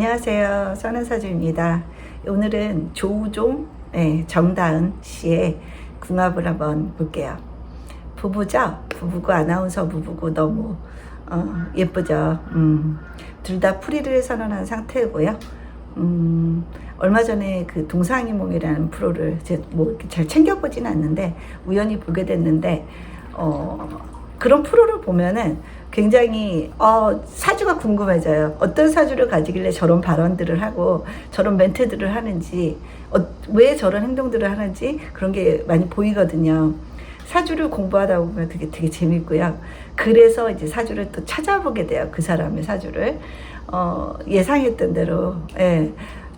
안녕하세요. 선은사주입니다. 오늘은 조우종, 정다은 씨의 궁합을 한번 볼게요. 부부죠? 부부고 아나운서 부부고 너무 예쁘죠. 둘 다 풀이를 선언한 상태고요. 얼마 전에 그 동상이몽이라는 프로를 뭐 잘 챙겨보진 않는데 우연히 보게 됐는데 그런 프로를 보면은 굉장히 사주가 궁금해져요. 어떤 사주를 가지길래 저런 발언들을 하고 저런 멘트들을 하는지, 왜 저런 행동들을 하는지 그런 게 많이 보이거든요. 사주를 공부하다 보면 그게 되게 재밌고요. 그래서 이제 사주를 또 찾아보게 돼요. 그 사람의 사주를. 예상했던 대로,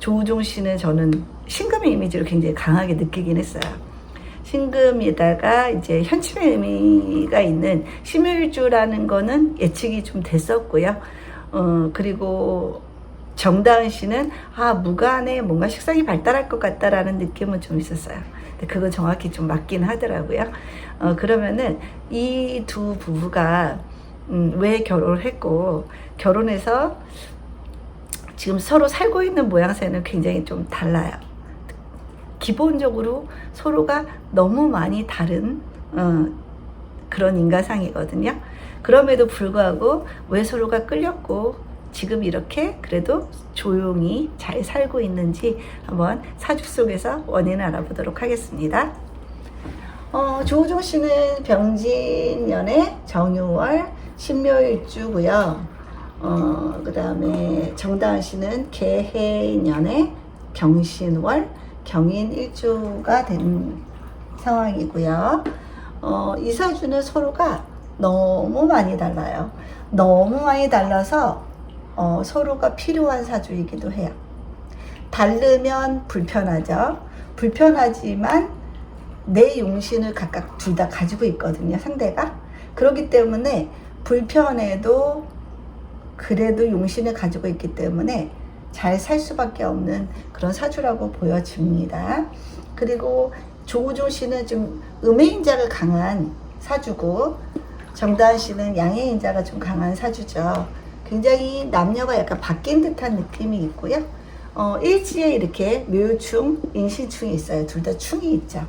조우종 씨는 저는 신금의 이미지를 굉장히 강하게 느끼긴 했어요. 신금에다가 이제 현침의 의미가 있는 심유일주라는 거는 예측이 좀 됐었고요. 그리고 정다은 씨는 무간에 뭔가 식성이 발달할 것 같다라는 느낌은 좀 있었어요. 근데 그건 정확히 좀 맞긴 하더라고요. 그러면은 이 두 부부가 왜 결혼을 했고, 결혼해서 지금 서로 살고 있는 모양새는 굉장히 좀 달라요. 기본적으로 서로가 너무 많이 다른 그런 인간상이거든요. 그럼에도 불구하고 왜 서로가 끌렸고 지금 이렇게 그래도 조용히 잘 살고 있는지 한번 사주 속에서 원인을 알아보도록 하겠습니다. 조우종 씨는 병진년에 정유월 신묘일주고요. 그 다음에 정다은 씨는 개해년에 경신월 경인일주가 된 상황이고요. 이 사주는 서로가 너무 많이 달라요. 너무 많이 달라서 서로가 필요한 사주이기도 해요. 다르면 불편하죠. 불편하지만 내 용신을 각각 둘 다 가지고 있거든요, 상대가. 그렇기 때문에 불편해도 그래도 용신을 가지고 있기 때문에 잘 살 수밖에 없는 그런 사주라고 보여집니다. 그리고 조우종 씨는 좀 음해인자가 강한 사주고, 정다은 씨는 양해인자가 좀 강한 사주죠. 굉장히 남녀가 약간 바뀐 듯한 느낌이 있고요. 일지에 이렇게 묘유충, 인신충이 있어요. 둘 다 충이 있죠.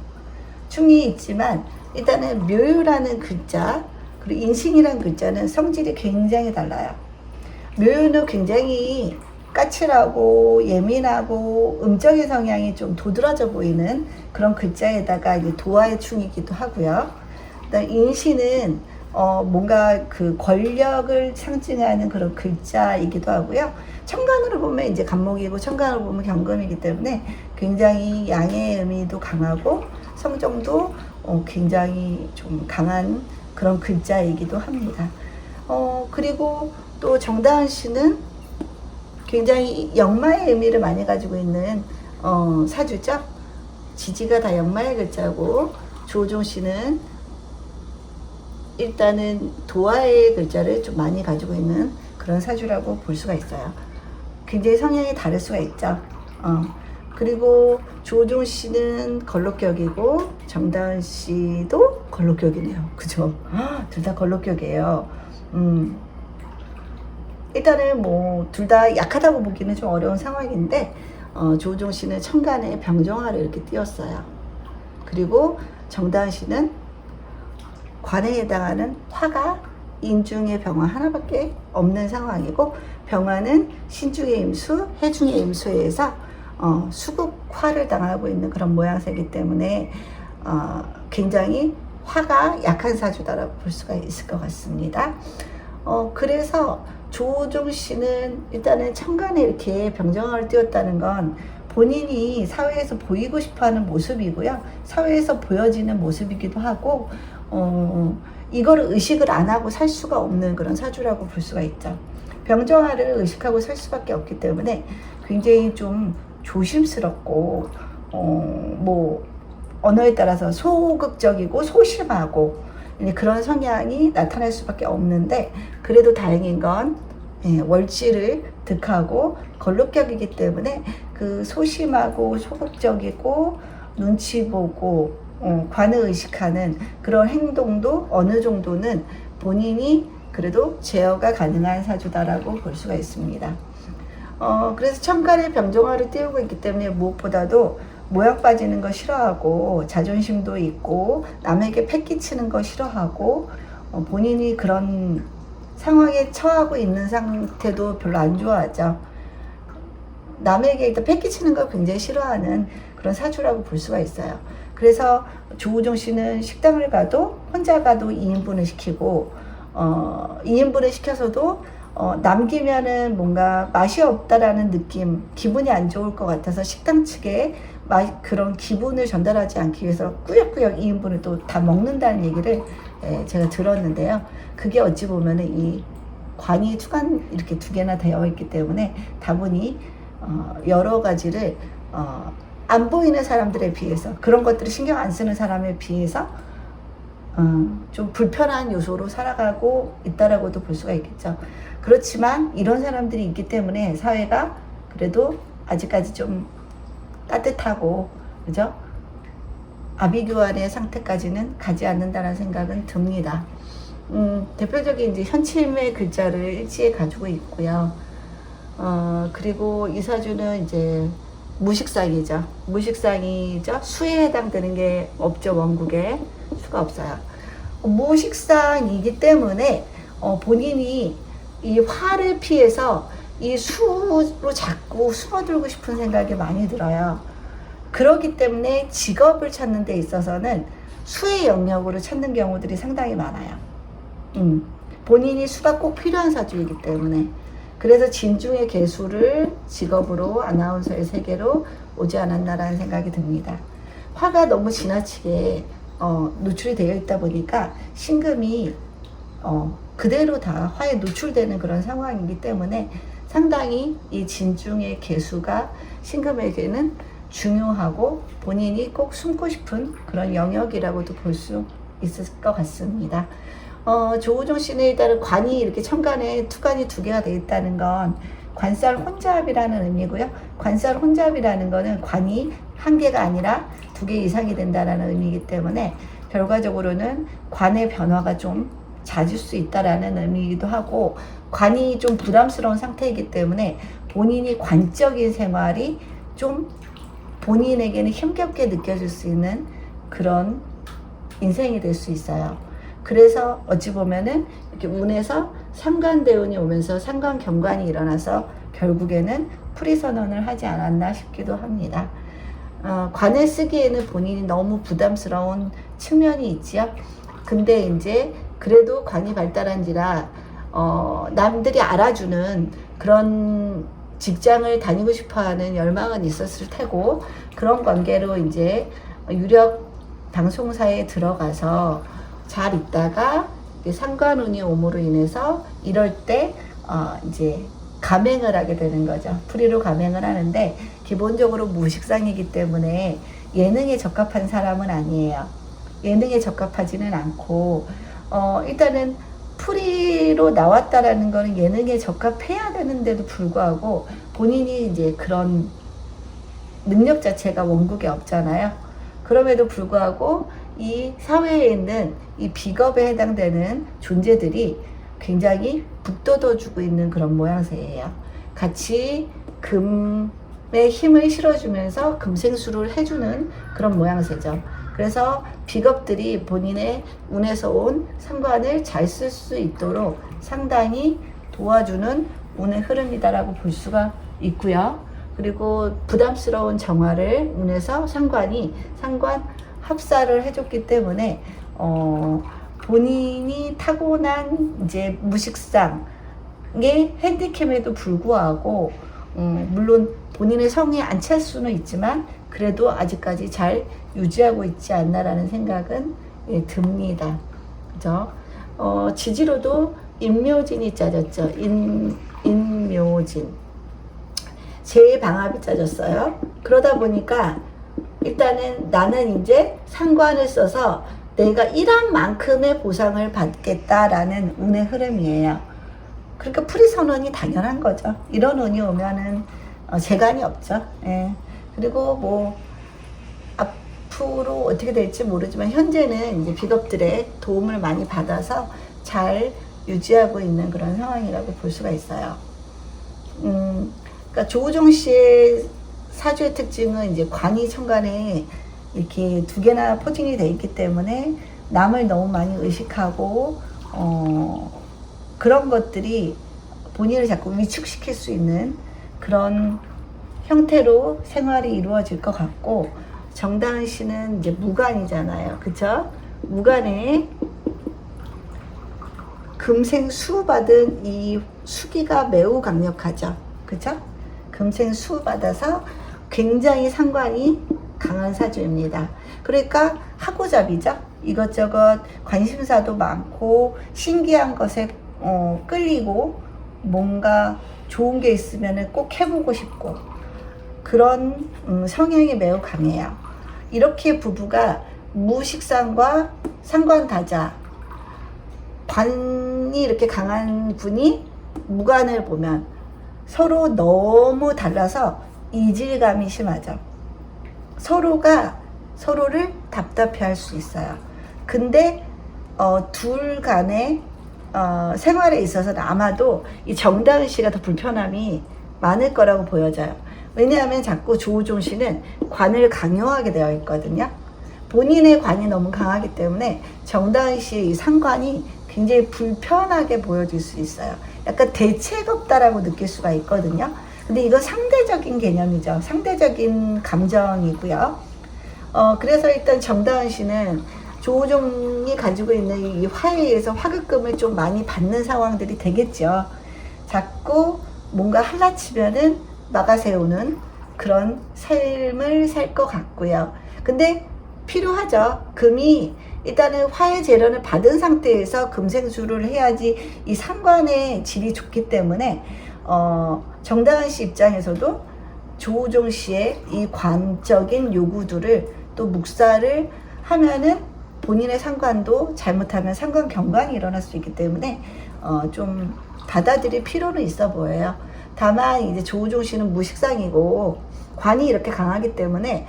충이 있지만 일단은 묘유라는 글자 그리고 인신이라는 글자는 성질이 굉장히 달라요. 묘유는 굉장히 까칠하고 예민하고 음적인 성향이 좀 도드라져 보이는 그런 글자에다가 이제 도화의 충이기도 하고요. 그다음 인신은 뭔가 그 권력을 상징하는 그런 글자이기도 하고요. 천간으로 보면 이제 간목이고 천간으로 보면 경금이기 때문에 굉장히 양의 의미도 강하고 성정도 굉장히 좀 강한 그런 글자이기도 합니다. 그리고 또 정다은 씨는 굉장히 역마의 의미를 많이 가지고 있는 사주죠. 지지가 다 역마의 글자고, 조우종 씨는 일단은 도화의 글자를 좀 많이 가지고 있는 그런 사주라고 볼 수가 있어요. 굉장히 성향이 다를 수가 있죠. 그리고 조우종 씨는 걸록격이고 정다은 씨도 걸록격이네요. 그죠? 둘 다 걸록격이에요. 일단은 뭐 둘 다 약하다고 보기는 좀 어려운 상황인데, 조우종 씨는 천간에 병정화를 이렇게 띄웠어요. 그리고 정다은 씨는 관에 해당하는 화가 인중의 병화 하나밖에 없는 상황이고, 병화는 신중의 임수, 해중의 임수에 의해서 수국화를 당하고 있는 그런 모양새이기 때문에 굉장히 화가 약한 사주다라고 볼 수가 있을 것 같습니다. 그래서 조우종 씨는 일단은 천간에 이렇게 병정화를 띄웠다는 건 본인이 사회에서 보이고 싶어하는 모습이고요. 사회에서 보여지는 모습이기도 하고, 이거를 의식을 안 하고 살 수가 없는 그런 사주라고 볼 수가 있죠. 병정화를 의식하고 살 수밖에 없기 때문에 굉장히 좀 조심스럽고, 뭐 언어에 따라서 소극적이고 소심하고 그런 성향이 나타날 수밖에 없는데, 그래도 다행인 건 월지를 득하고 걸록격이기 때문에 그 소심하고 소극적이고 눈치 보고 관을 의식하는 그런 행동도 어느 정도는 본인이 그래도 제어가 가능한 사주다라고 볼 수가 있습니다. 그래서 천간에 병정화를 띄우고 있기 때문에 무엇보다도 모양 빠지는 거 싫어하고 자존심도 있고 남에게 패 끼치는 거 싫어하고 본인이 그런 상황에 처하고 있는 상태도 별로 안 좋아하죠. 남에게 일단 패 끼치는 걸 굉장히 싫어하는 그런 사주라고 볼 수가 있어요. 그래서 조우종 씨는 식당을 가도 혼자 가도 2인분을 시키고 2인분을 시켜서도 남기면은 뭔가 맛이 없다라는 느낌, 기분이 안 좋을 것 같아서 식당 측에 그런 기분을 전달하지 않기 위해서 꾸역꾸역 2인분을 또 다 먹는다는 얘기를 제가 들었는데요. 그게 어찌 보면은 이 관이 투간 이렇게 두 개나 되어 있기 때문에 다분히 여러 가지를 안 보이는 사람들에 비해서 그런 것들을 신경 안 쓰는 사람에 비해서 좀 불편한 요소로 살아가고 있다라고도 볼 수가 있겠죠. 그렇지만 이런 사람들이 있기 때문에 사회가 그래도 아직까지 좀 따뜻하고, 그죠? 아비규환의 상태까지는 가지 않는다는 생각은 듭니다. 대표적인 이제 현침의 글자를 일지에 가지고 있고요. 그리고 이 사주는 이제 무식상이죠. 무식상이죠. 수에 해당되는 게 없죠. 원국에 수가 없어요. 무식상이기 때문에 본인이 이 화를 피해서 이 수로 자꾸 숨어들고 싶은 생각이 많이 들어요. 그렇기 때문에 직업을 찾는 데 있어서는 수의 영역으로 찾는 경우들이 상당히 많아요. 본인이 수가 꼭 필요한 사주이기 때문에. 그래서 진중의 개수를 직업으로 아나운서의 세계로 오지 않았나라는 생각이 듭니다. 화가 너무 지나치게 노출이 되어 있다 보니까 신금이 그대로 다 화에 노출되는 그런 상황이기 때문에 상당히 이 진중의 개수가 신금에게는 중요하고 본인이 꼭 숨고 싶은 그런 영역이라고도 볼 수 있을 것 같습니다. 조우종 씨는 일단은 관이 이렇게 천간에 투관이 두 개가 되어 있다는 건 관살 혼잡이라는 의미고요. 관살 혼잡이라는 거는 관이 한 개가 아니라 두 개 이상이 된다는 의미이기 때문에 결과적으로는 관의 변화가 좀 잦을 수 있다라는 의미이기도 하고, 관이 좀 부담스러운 상태이기 때문에 본인이 관적인 생활이 좀 본인에게는 힘겹게 느껴질 수 있는 그런 인생이 될 수 있어요. 그래서 어찌 보면은 이렇게 운에서 상관대운이 오면서 상관경관이 일어나서 결국에는 풀이선언을 하지 않았나 싶기도 합니다. 관을 쓰기에는 본인이 너무 부담스러운 측면이 있지요. 근데 이제 그래도 관이 발달한지라 남들이 알아주는 그런 직장을 다니고 싶어하는 열망은 있었을 테고, 그런 관계로 이제 유력 방송사에 들어가서 잘 있다가 상관운이 오므로 인해서 이럴 때 이제 감행을 하게 되는 거죠. 풀이로 감행을 하는데 기본적으로 무식상이기 때문에 예능에 적합한 사람은 아니에요. 예능에 적합하지는 않고 일단은 풀이로 나왔다라는 거는 예능에 적합해야 되는데도 불구하고 본인이 이제 그런 능력 자체가 원국에 없잖아요. 그럼에도 불구하고 이 사회에 있는 이 비겁에 해당되는 존재들이 굉장히 북돋워주고 있는 그런 모양새예요. 같이 금의 힘을 실어주면서 금생수를 해주는 그런 모양새죠. 그래서 비겁들이 본인의 운에서 온 상관을 잘 쓸 수 있도록 상당히 도와주는 운의 흐름이다라고 볼 수가 있고요. 그리고 부담스러운 정화를 운에서 상관 합사를 해줬기 때문에 본인이 타고난 이제 무식상의 핸디캡에도 불구하고 물론 본인의 성에 안 찰 수는 있지만 그래도 아직까지 잘 유지하고 있지 않나라는 생각은 듭니다. 그죠? 지지로도 인묘진이 짜졌죠. 인묘진. 제 방합이 짜졌어요. 그러다 보니까 일단은 나는 이제 상관을 써서 내가 일한 만큼의 보상을 받겠다라는 운의 흐름이에요. 그러니까 풀이선언이 당연한 거죠. 이런 운이 오면은 재간이 없죠. 예. 그리고 뭐 앞으로 어떻게 될지 모르지만 현재는 이제 비겁들의 도움을 많이 받아서 잘 유지하고 있는 그런 상황이라고 볼 수가 있어요. 그러니까 조우종 씨의 사주의 특징은 이제 관이 천간에 이렇게 두 개나 포진이 돼 있기 때문에 남을 너무 많이 의식하고 그런 것들이 본인을 자꾸 위축시킬 수 있는 그런 형태로 생활이 이루어질 것 같고, 정다은 씨는 이제 무관이잖아요. 그쵸? 무관에 금생수 받은 이 수기가 매우 강력하죠. 그쵸? 금생수 받아서 굉장히 상관이 강한 사주입니다. 그러니까 하고잡이죠. 이것저것 관심사도 많고 신기한 것에 끌리고 뭔가 좋은 게 있으면 꼭 해보고 싶고 그런 성향이 매우 강해요. 이렇게 부부가 무식상과 상관다자, 관이 이렇게 강한 분이 무관을 보면 서로 너무 달라서 이질감이 심하죠. 서로가 서로를 답답해 할 수 있어요. 근데 둘 간의 생활에 있어서는 아마도 이 정다은 씨가 더 불편함이 많을 거라고 보여져요. 왜냐하면 자꾸 조우종 씨는 관을 강요하게 되어 있거든요. 본인의 관이 너무 강하기 때문에 정다은 씨의 이 상관이 굉장히 불편하게 보여질 수 있어요. 약간 대책 없다라고 느낄 수가 있거든요. 근데 이건 상대적인 개념이죠. 상대적인 감정이고요. 그래서 일단 정다은 씨는 조우종이 가지고 있는 이 화에 의해서 화급금을 좀 많이 받는 상황들이 되겠죠. 자꾸 뭔가 할라치면은 막아세우는 그런 삶을 살 것 같고요. 근데 필요하죠. 금이 일단은 화의 재련을 받은 상태에서 금생수를 해야지 이 상관의 질이 좋기 때문에 정다은 씨 입장에서도 조우종 씨의 이 관적인 요구들을 또 묵살을 하면은 본인의 상관도 잘못하면 상관 경관이 일어날 수 있기 때문에 좀 받아들일 필요는 있어 보여요. 다만 이제 조우종 씨는 무식상이고 관이 이렇게 강하기 때문에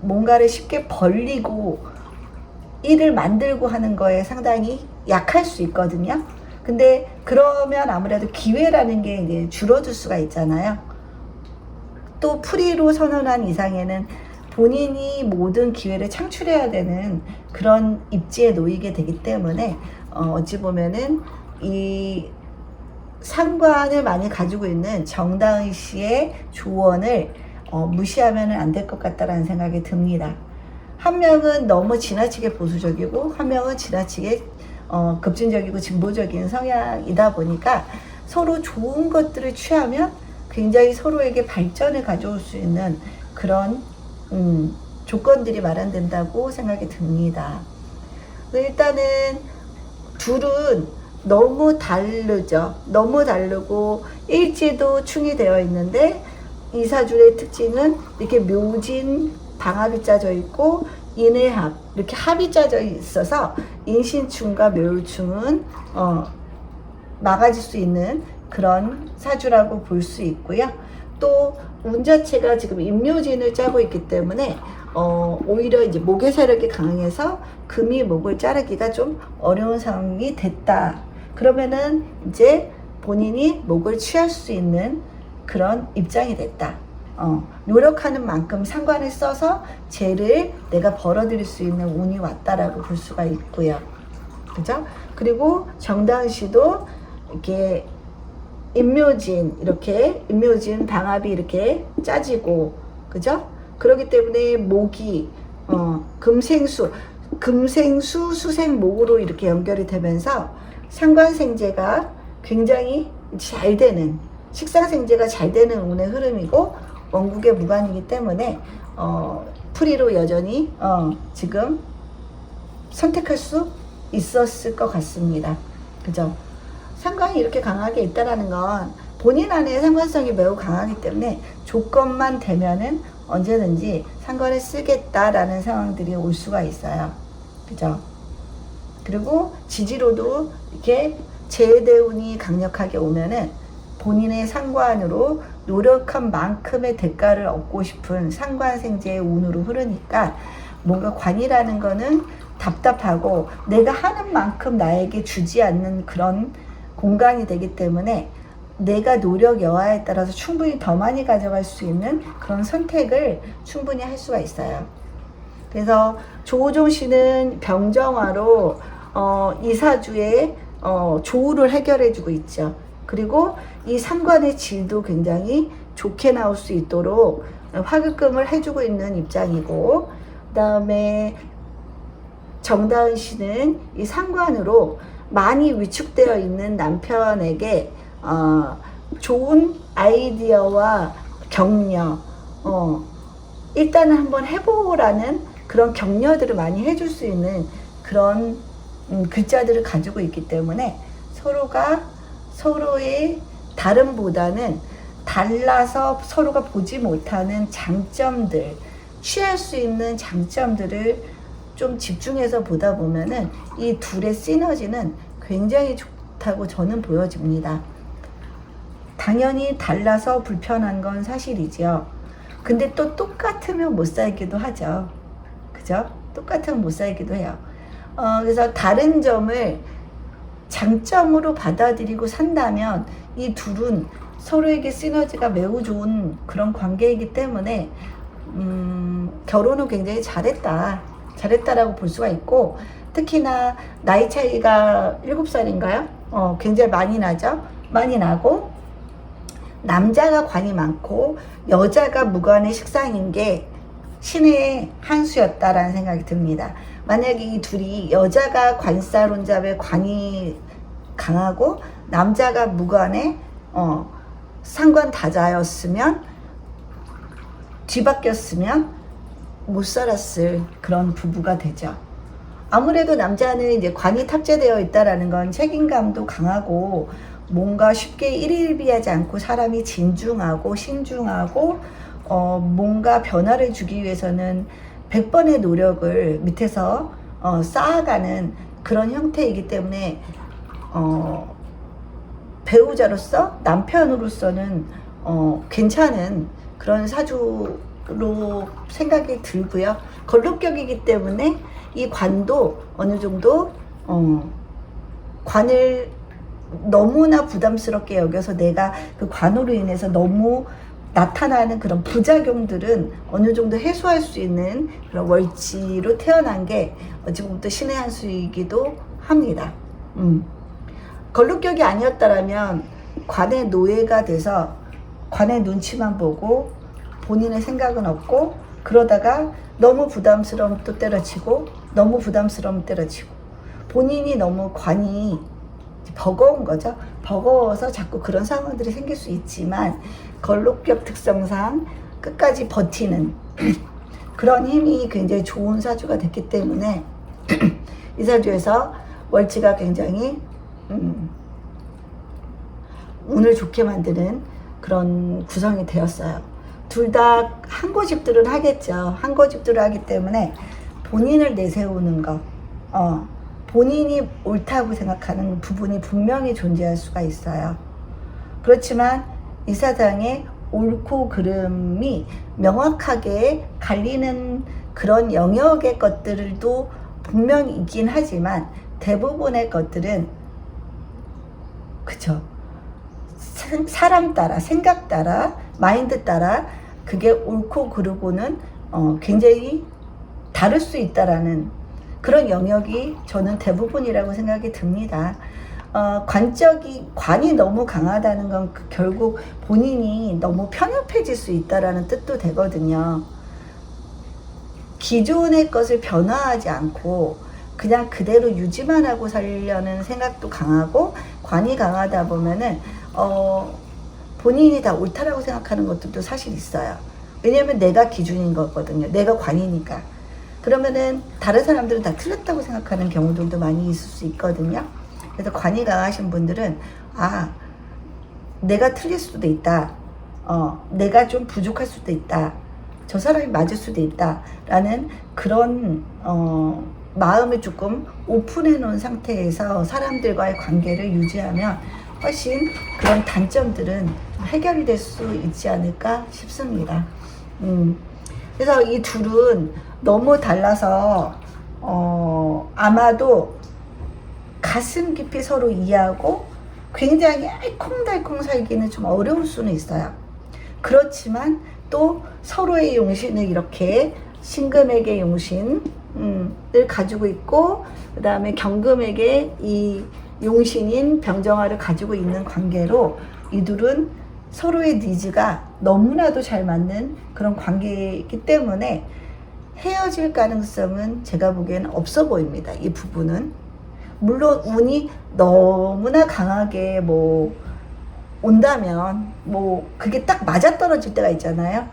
뭔가를 쉽게 벌리고 일을 만들고 하는 거에 상당히 약할 수 있거든요. 근데 그러면 아무래도 기회라는 게 이제 줄어들 수가 있잖아요. 또 프리로 선언한 이상에는 본인이 모든 기회를 창출해야 되는 그런 입지에 놓이게 되기 때문에 어찌 보면은 이 상관을 많이 가지고 있는 정다은 씨의 조언을 무시하면 안 될 것 같다라는 생각이 듭니다. 한 명은 너무 지나치게 보수적이고 한 명은 지나치게 급진적이고 진보적인 성향이다 보니까 서로 좋은 것들을 취하면 굉장히 서로에게 발전을 가져올 수 있는 그런 조건들이 마련된다고 생각이 듭니다. 일단은 둘은 너무 다르죠. 너무 다르고 일지도 충이 되어 있는데 이 사주의 특징은 이렇게 묘진 방합이 짜져 있고 인해합 이렇게 합이 짜져 있어서 인신충과 묘충은 막아질 수 있는 그런 사주라고 볼 수 있고요. 또 운 자체가 지금 임묘진을 짜고 있기 때문에 오히려 이제 목의 세력이 강해서 금이 목을 자르기가 좀 어려운 상황이 됐다. 그러면은 이제 본인이 목을 취할 수 있는 그런 입장이 됐다. 노력하는 만큼 상관을 써서 죄를 내가 벌어들일 수 있는 운이 왔다라고 볼 수가 있고요. 그죠? 그리고 정다은 씨도 이렇게 이렇게 임묘진 방합이 이렇게 짜지고, 그죠? 그렇기 때문에 목이 금생수 수생목으로 이렇게 연결이 되면서 상관생재가 굉장히 잘 되는, 식상생재가 잘 되는 운의 흐름이고 원국의 무관이기 때문에 프리로 여전히 지금 선택할 수 있었을 것 같습니다. 그죠? 상관이 이렇게 강하게 있다라는 건 본인 안에 상관성이 매우 강하기 때문에 조건만 되면은 언제든지 상관을 쓰겠다라는 상황들이 올 수가 있어요. 그죠? 그리고 지지로도 이렇게 재대운이 강력하게 오면은 본인의 상관으로 노력한 만큼의 대가를 얻고 싶은 상관생재의 운으로 흐르니까 뭔가 관이라는 거는 답답하고 내가 하는 만큼 나에게 주지 않는 그런 공간이 되기 때문에 내가 노력 여하에 따라서 충분히 더 많이 가져갈 수 있는 그런 선택을 충분히 할 수가 있어요. 그래서 조우종 씨는 병정화로 이 사주에 조우를 해결해 주고 있죠. 그리고 이 상관의 질도 굉장히 좋게 나올 수 있도록 화급금을 해주고 있는 입장이고, 그 다음에 정다은 씨는 이 상관으로 많이 위축되어 있는 남편에게 좋은 아이디어와 격려, 일단은 한번 해보라는 그런 격려들을 많이 해줄 수 있는 그런 글자들을 가지고 있기 때문에 서로가 서로의 다름보다는 달라서 서로가 보지 못하는 장점들, 취할 수 있는 장점들을 좀 집중해서 보다 보면은 이 둘의 시너지는 굉장히 좋다고 저는 보여집니다. 당연히 달라서 불편한 건 사실이죠. 근데 또 똑같으면 못 살기도 하죠. 그죠? 똑같으면 못 살기도 해요. 그래서 다른 점을 장점으로 받아들이고 산다면 이 둘은 서로에게 시너지가 매우 좋은 그런 관계이기 때문에 결혼은 굉장히 잘했다라고 볼 수가 있고, 특히나 나이 차이가 7살인가요? 굉장히 많이 나죠. 많이 나고 남자가 관이 많고 여자가 무관의 식상인 게 신의 한 수였다라는 생각이 듭니다. 만약에 이 둘이 여자가 관사론잡에 관이 강하고 남자가 무관의 상관다자였으면, 뒤바뀌었으면 못 살았을 그런 부부가 되죠. 아무래도 남자는 이제 관이 탑재되어 있다라는 건 책임감도 강하고 뭔가 쉽게 일일비하지 않고 사람이 진중하고 신중하고 뭔가 변화를 주기 위해서는 100번의 노력을 밑에서 쌓아가는 그런 형태이기 때문에 배우자로서 남편으로서는 괜찮은 그런 사주로 생각이 들고요. 걸록격이기 때문에 이 관도 어느 정도 관을 너무나 부담스럽게 여겨서 내가 그 관으로 인해서 너무 나타나는 그런 부작용들은 어느 정도 해소할 수 있는 그런 월지로 태어난 게 어찌 보면 또 신의 한 수이기도 합니다. 걸룩격이 아니었다라면 관의 노예가 돼서 관의 눈치만 보고 본인의 생각은 없고, 그러다가 너무 부담스러움 또 때려치고 너무 부담스러움 때려치고 본인이 너무 관이 버거운 거죠. 버거워서 자꾸 그런 상황들이 생길 수 있지만 걸록격 특성상 끝까지 버티는 그런 힘이 굉장히 좋은 사주가 됐기 때문에 이 사주에서 월지가 굉장히 운을 좋게 만드는 그런 구성이 되었어요. 둘 다 한고집들은 하겠죠. 한고집들을 하기 때문에 본인을 내세우는 것, 본인이 옳다고 생각하는 부분이 분명히 존재할 수가 있어요. 그렇지만 이 사장의 옳고 그름이 명확하게 갈리는 그런 영역의 것들도 분명히 있긴 하지만 대부분의 것들은 그쵸, 사람 따라, 생각 따라, 마인드 따라 그게 옳고 그르고는 굉장히 다를 수 있다라는 그런 영역이 저는 대부분이라고 생각이 듭니다. 관이 너무 강하다는 건 결국 본인이 너무 편협해질 수 있다라는 뜻도 되거든요. 기존의 것을 변화하지 않고 그냥 그대로 유지만 하고 살려는 생각도 강하고, 관이 강하다 보면은 본인이 다 옳다라고 생각하는 것들도 사실 있어요. 왜냐면 내가 기준인 거거든요. 내가 관이니까. 그러면은 다른 사람들은 다 틀렸다고 생각하는 경우들도 많이 있을 수 있거든요. 그래서 관이 강하신 분들은 내가 틀릴 수도 있다. 내가 좀 부족할 수도 있다. 저 사람이 맞을 수도 있다. 라는 그런 마음을 조금 오픈해 놓은 상태에서 사람들과의 관계를 유지하면 훨씬 그런 단점들은 해결이 될 수 있지 않을까 싶습니다. 그래서 이 둘은 너무 달라서 아마도 가슴 깊이 서로 이해하고 굉장히 알콩달콩 살기는 좀 어려울 수는 있어요. 그렇지만 또 서로의 용신을 이렇게 신금에게 용신을 가지고 있고, 그 다음에 경금에게 이 용신인 병정화를 가지고 있는 관계로 이둘은 서로의 니즈가 너무나도 잘 맞는 그런 관계이기 때문에 헤어질 가능성은 제가 보기에는 없어 보입니다. 이 부분은. 물론 운이 너무나 강하게 뭐 온다면 뭐 그게 딱 맞아떨어질 때가 있잖아요.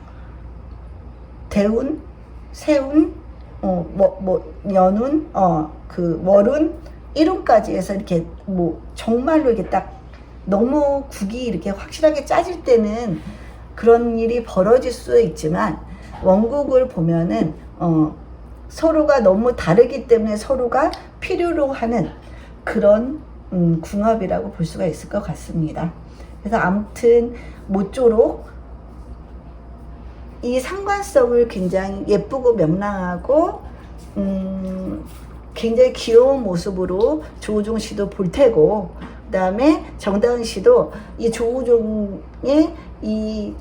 대운, 세운, 연운, 그 월운, 일운까지 해서 이렇게 뭐 정말로 이렇게 딱 너무 국이 이렇게 확실하게 짜질 때는 그런 일이 벌어질 수 있지만, 원국을 보면은 서로가 너무 다르기 때문에 서로가 필요로 하는 그런 궁합이라고 볼 수가 있을 것 같습니다. 그래서 아무튼 모쪼록 이 상관성을 굉장히 예쁘고 명랑하고 굉장히 귀여운 모습으로 조우종 씨도 볼 테고, 그 다음에 정다은 씨도 이 조우종의 이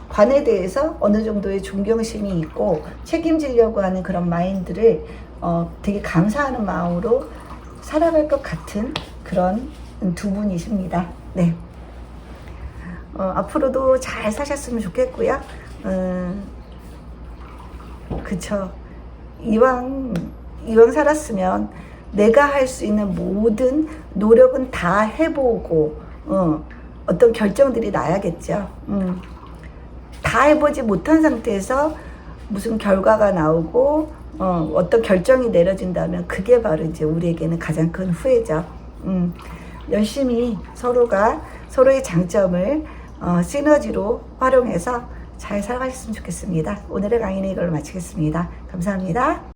관에 대해서 어느 정도의 존경심이 있고 책임지려고 하는 그런 마인드를 되게 감사하는 마음으로 살아갈 것 같은 그런 두 분이십니다. 네. 앞으로도 잘 사셨으면 좋겠고요. 그쵸. 이왕 살았으면 내가 할 수 있는 모든 노력은 다 해보고 어떤 결정들이 나야겠죠. 다 해보지 못한 상태에서 무슨 결과가 나오고 어떤 결정이 내려진다면 그게 바로 이제 우리에게는 가장 큰 후회죠. 열심히 서로가 서로의 장점을 시너지로 활용해서 잘 살아가셨으면 좋겠습니다. 오늘의 강의는 이걸로 마치겠습니다. 감사합니다.